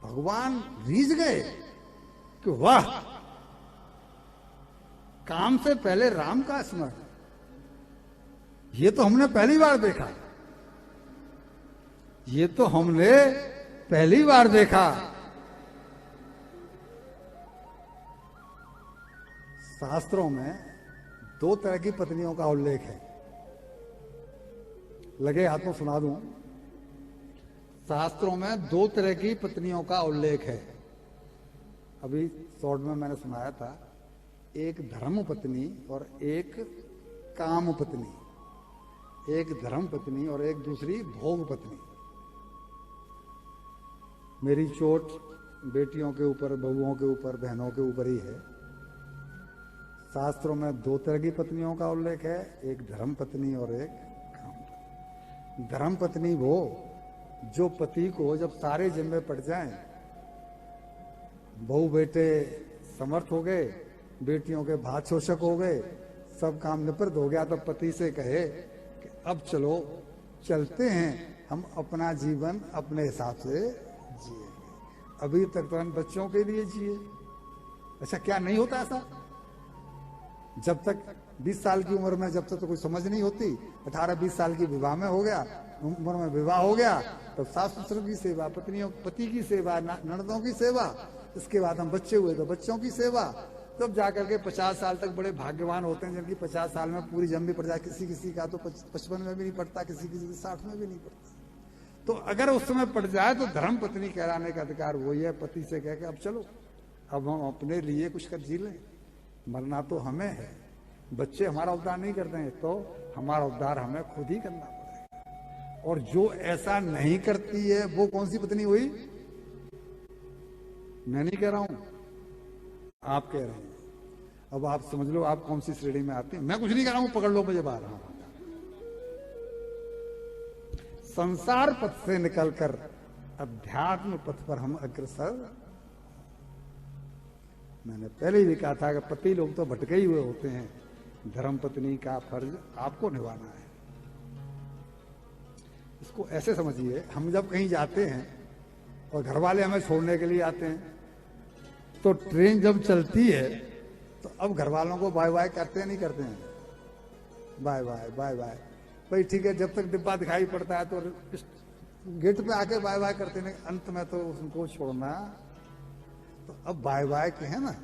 भगवान रीझ गए कि वाह, काम से पहले राम का स्मरण, ये तो हमने पहली बार देखा, ये तो हमने पहली बार देखा। शास्त्रों में दो तरह की पत्नियों का उल्लेख है। लगे हाथों सुना दूं, शास्त्रों में दो तरह की पत्नियों का उल्लेख है। अभी शॉर्ट में मैंने सुनाया था, एक धर्म पत्नी और एक काम पत्नी, एक धर्म पत्नी और एक दूसरी भोग पत्नी। मेरी चोट बेटियों के ऊपर, बहुओं के ऊपर, बहनों के ऊपर ही है। शास्त्रों में दो तरह की पत्नियों का उल्लेख है, एक धर्म पत्नी और एक काम पत्नी। धर्म पत्नी वो जो पति को जब सारे जिम्मे पड़ जाएं, बहू बेटे समर्थ हो गए, बेटियों के भात शोषक हो गए, सब काम निपट हो गया, तो पति से कहे कि अब चलो, चलते हैं, हम अपना जीवन अपने हिसाब से जिएंगे। अभी तक तो हम बच्चों के लिए जिए। अच्छा, क्या नहीं होता ऐसा? जब तक 20 साल की उम्र में, जब तक तो कोई समझ नहीं होती, 18-20 साल की विवाह में हो गया, उम्र में विवाह हो गया, तब सास ससुर की सेवा, पत्नियों पति की सेवा, ननदों की सेवा, इसके बाद हम बच्चे हुए तो बच्चों की सेवा, तब जाकर के 50 साल तक बड़े भाग्यवान होते हैं जिनकी 50 साल में पूरी जन्म भी पड़ जाए। किसी किसी का तो 55 में भी नहीं पड़ता, किसी किसी 60 में भी नहीं पड़ता। तो अगर उस समय पड़ जाए तो धर्म पत्नी कहलाने का अधिकार वही है। पति से कह के अब चलो, अब हम अपने लिए कुछ कर जी लें, मरना तो हमें है, बच्चे हमारा उद्धार नहीं करते हैं, तो हमारा उद्धार हमें खुद ही करना पड़ेगा। और जो ऐसा नहीं करती है वो कौन सी पत्नी हुई? मैं नहीं कह रहा हूं, आप कह रहे हैं। अब आप समझ लो आप कौन सी श्रेणी में आते हैं। मैं कुछ नहीं कह रहा हूं, पकड़ लो मुझे बाहर। संसार पथ से निकलकर अध्यात्म पथ पर हम अग्रसर। मैंने पहले भी कहा था कि पति लोग तो भटके ही हुए होते हैं, धर्म पत्नी का फर्ज आपको निभाना है। इसको ऐसे समझिए, हम जब कहीं जाते हैं और घर वाले हमें छोड़ने के लिए आते हैं, तो ट्रेन जब चलती है तो अब घर वालों को बाय बाय करते हैं, नहीं करते हैं? बाय बाय बाय बाय, भाई ठीक है, जब तक डिब्बा दिखाई पड़ता है तो गेट पे आके बाय बाय करते हैं, अंत में तो उनको छोड़ना। तो अब बाय बाय कहें ना,